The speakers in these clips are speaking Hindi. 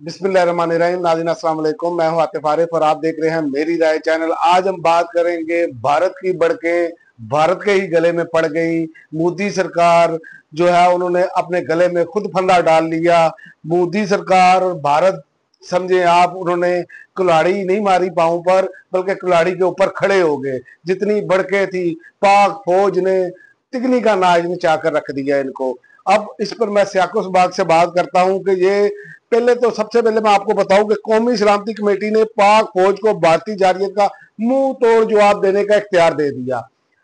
बिस्मिल्लाहिर्रहमानिर्रहीम। नाज़रीन अस्सलाम वालेकुम, मैं हूं आतिफ आरिफ और आप देख रहे हैं मेरी राय चैनल। आज हम बात करेंगे भारत की बढ़के भारत के ही गले में पड़ गई। मोदी सरकार जो है उन्होंने अपने गले में खुद फंदा डाल लिया। मोदी सरकार और भारत समझे आप, उन्होंने कुल्हाड़ी नहीं मारी पांव पर, बल्कि कुल्हाड़ी के ऊपर खड़े हो गए। जितनी बढ़के थी पाक फौज ने तिगनी का नाच नचा कर रख दिया इनको। अब इस पर मैं सियाकुस बाग से बात करता हूं कि ये पहले तो सबसे पहले मैं आपको बताऊं कि कौमी सलामती कमेटी ने पाक फौज को भारतीय जारियत का मुंह तोड़ जवाब देने का इख्तियार दे दिया।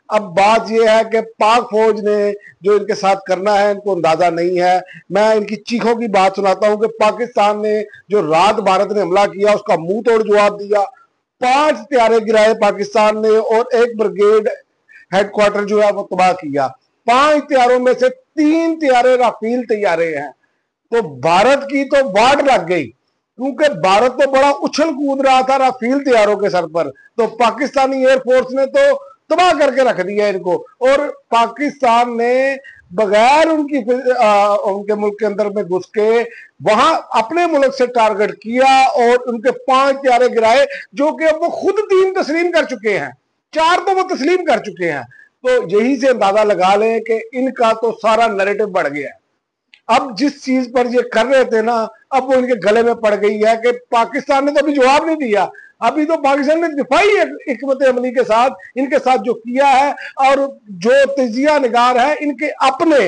अब बात यह है कि पाक फौज ने जो इनके साथ करना है इनको अंदाजा नहीं है। मैं इनकी चीखों की बात सुनाता हूं कि पाकिस्तान ने जो रात भारत ने हमला किया उसका मुंह तोड़ जवाब दिया। 5 त्यारे गिराए पाकिस्तान ने और एक ब्रिगेड हेडक्वार्टर जो है वो तबाह किया। 5 त्यारों में से 3 त्यारे राफेल तैयारे हैं। तो भारत की तो वाट लग गई, क्योंकि भारत तो बड़ा उछल कूद रहा था राफेल तैयारों के सर पर। तो पाकिस्तानी एयरफोर्स ने तो तबाह करके रख दिया इनको। और पाकिस्तान ने बगैर उनके मुल्क के अंदर में घुस के वहां अपने मुल्क से टारगेट किया और उनके 5 त्यारे गिराए, जो कि अब वो खुद 3 तस्लीम कर चुके हैं, 4 तो वो तस्लीम कर चुके हैं। तो यही से अंदाजा लगा लें कि इनका तो सारा नैरेटिव बढ़ गया है। अब जिस चीज पर ये कर रहे थे ना, अब वो इनके गले में पड़ गई है कि पाकिस्तान ने तो अभी जवाब नहीं दिया। अभी तो पाकिस्तान ने दिफाई हिकमत अमली के साथ इनके साथ जो किया है, और जो तजिया निगार है इनके अपने,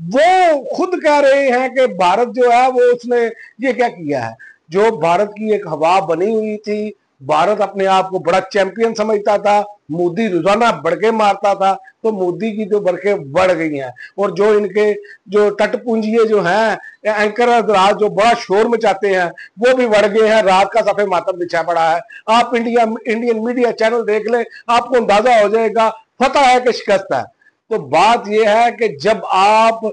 वो खुद कह रहे हैं कि भारत जो है वो उसने ये क्या किया है। जो भारत की एक हवा बनी हुई थी, भारत अपने आप को बड़ा चैंपियन समझता था, मोदी रोजाना बढ़के मारता था, तो मोदी की जो बढ़के बढ़ गई हैं। और जो इनके जो तटपुंजिए जो हैं, एंकर रात जो बड़ा शोर मचाते हैं, वो भी बढ़ गए हैं। रात का सफेद मातम बिछा पड़ा है। आप इंडियन मीडिया चैनल देख लें, आपको अंदाजा हो जाएगा फतह है कि शिकस्त है। तो बात यह है कि जब आप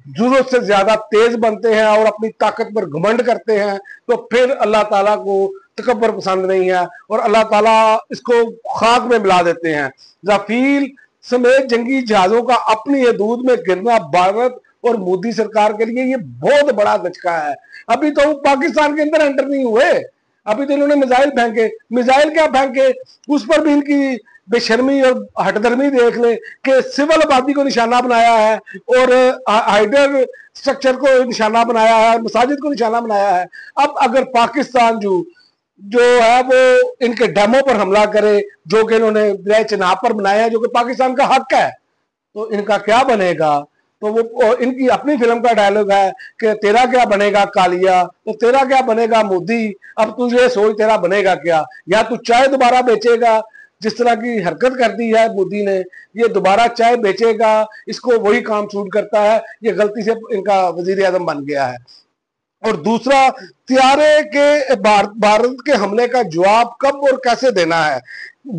जरूरत से ज्यादा तेज बनते हैं और अपनी ताकत पर घमंड करते हैं, तो फिर अल्लाह ताला को तकब्बर पसंद नहीं है और अल्लाह ताला इसको खाक में मिला देते हैं। राफेल समेत जंगी जहाजों का अपनी हदूद में गिरना भारत और मोदी सरकार के लिए ये बहुत बड़ा धचका है। अभी तो पाकिस्तान के अंदर एंटर नहीं हुए, अभी तो इन्होंने मिसाइल फेंके। मिसाइल क्या फेंके, उस पर भी इनकी बेशर्मी और हटधर्मी देख ले कि सिविल आबादी को निशाना बनाया है और हाइडर स्ट्रक्चर को निशाना बनाया है, मसाजिद को निशाना बनाया है। अब अगर पाकिस्तान जो जो है वो इनके डैमों पर हमला करे, जो कि इन्होंने चिनाब पर बनाया है, जो कि पाकिस्तान का हक है, तो इनका क्या बनेगा। तो वो इनकी अपनी फिल्म का डायलॉग है कि तेरा क्या बनेगा कालिया, तो तेरा क्या बनेगा मोदी। अब तू ये सोच तेरा बनेगा क्या, या तू चाय दोबारा बेचेगा, जिस तरह की हरकत कर दी है मोदी ने, ये दोबारा चाय बेचेगा, इसको वही काम सूट करता है। ये गलती से इनका वजीर आजम बन गया है। और दूसरा, त्यारे के भारत के हमले का जवाब कब और कैसे देना है,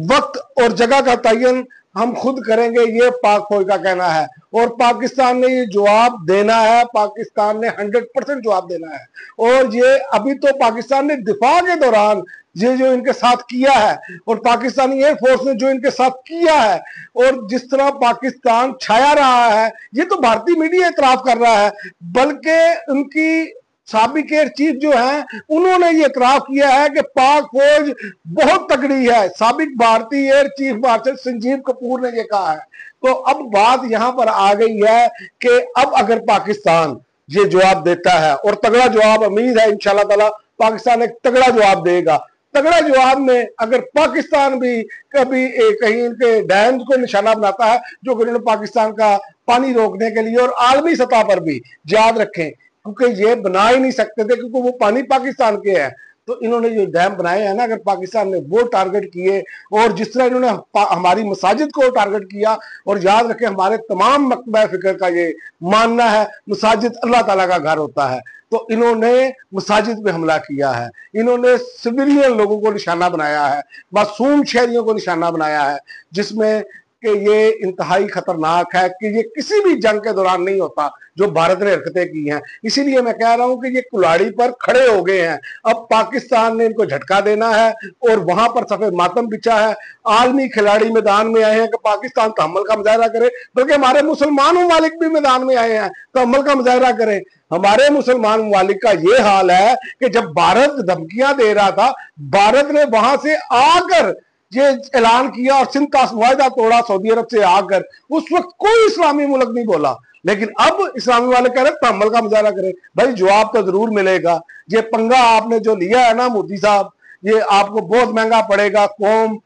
वक्त और जगह का तयन हम खुद करेंगे, ये पाक फौज का कहना है। और पाकिस्तान ने ये जवाब देना है, पाकिस्तान ने 100% जवाब देना है। और ये अभी तो पाकिस्तान ने दिफा के दौरान ये जो इनके साथ किया है, और पाकिस्तानी एयरफोर्स ने जो इनके साथ किया है, और जिस तरह पाकिस्तान छाया रहा है, ये तो भारतीय मीडिया इतराफ कर रहा है, बल्कि उनकी साबिक एयर चीफ जो है उन्होंने ये इतराफ किया है कि पाक फौज बहुत तगड़ी है। साबिक भारतीय air chief marshal Sanjeev Kapoor ने ये कहा है। तो अब बात यहां पर आ गई है कि अब अगर पाकिस्तान ये जवाब देता है, और तगड़ा जवाब उम्मीद है इंशाल्लाह ताला पाकिस्तान एक तगड़ा जवाब देगा। तगड़ा जवाब में अगर पाकिस्तान भी कभी कहीं इनके डैम को निशाना बनाता है, जो कि उन्होंने पाकिस्तान का पानी रोकने के लिए, और आलमी सतह पर भी याद रखें, क्योंकि ये बना ही नहीं सकते थे, क्योंकि वो पानी पाकिस्तान के है। तो इन्होंने जो डैम बनाए हैं ना, अगर पाकिस्तान ने वो टारगेट किए, और जिस तरह इन्होंने हमारी मसाजिद को टारगेट किया, और याद रखें हमारे तमाम मकबा फिक्र का ये मानना है मसाजिद अल्लाह ताला का घर होता है। तो इन्होंने मसाजिद पे हमला किया है, इन्होंने सिविलियन लोगों को निशाना बनाया है, मासूम शहरियों को निशाना बनाया है, जिसमें कि ये इंतहाई खतरनाक है, कि ये किसी भी जंग के दौरान नहीं होता जो भारत ने हरकतें की हैं। इसीलिए मैं कह रहा हूं कि ये कुल्हाड़ी पर खड़े हो गए हैं। अब पाकिस्तान ने इनको झटका देना है और वहां पर सफेद मातम बिछा है। आलमी खिलाड़ी मैदान में आए हैं कि पाकिस्तान तहम्मुल का मुजाहरा करे, बल्कि हमारे मुसलमान ममालिक भी मैदान में आए हैं तहम्मुल का मुजाहरा करें। हमारे मुसलमान ममालिक का ये हाल है कि जब भारत धमकियां दे रहा था, भारत ने वहां से आकर ये ऐलान किया और सिंध का मुआहदा तोड़ा सऊदी अरब से आकर। उस वक्त कोई इस्लामी मुल्क नहीं बोला, लेकिन अब इस्लामी वाले कह रहे तहम्मुल का मुजाहरा करें। भाई जवाब तो जरूर मिलेगा। ये पंगा आपने जो लिया है ना मोदी साहब, ये आपको बहुत महंगा पड़ेगा। कौम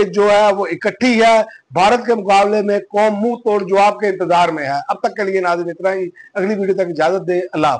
जो है वो इकट्ठी है, भारत के मुकाबले में कौम मुंह तोड़ जवाब के इंतजार में है। अब तक के लिए नाज़रीन इतना ही, अगली वीडियो तक इजाजत दे, अल्लाह।